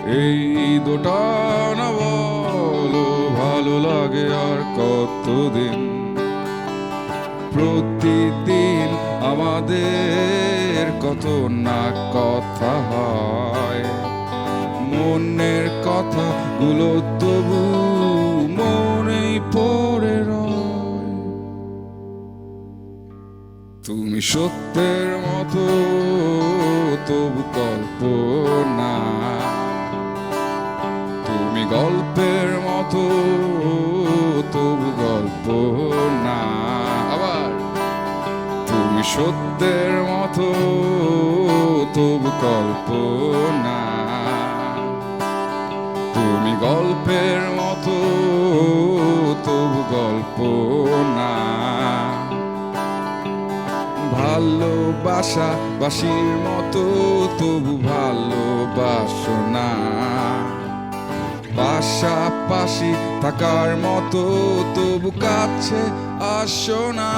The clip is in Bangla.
এই দোটানা বলো ভালো লাগে আর কতদিন। প্রতিদিন আমাদের কত না কথা হয়, মনের কথাগুলো তবু মনেই পড়ে রয়। তুমি সত্যের মতো তবু কল্পনা, তুমি গল্পের মতো তবু গল্প না। আবার তুমি সত্যের মতো তবু কল্পনা, তুমি গল্পের মতো তবু গল্প না। ভালোবাসা বাসির মতো তবু ভালোবাসো না, পাশাপাশি থাকার মতো তবু কাছে আসো না।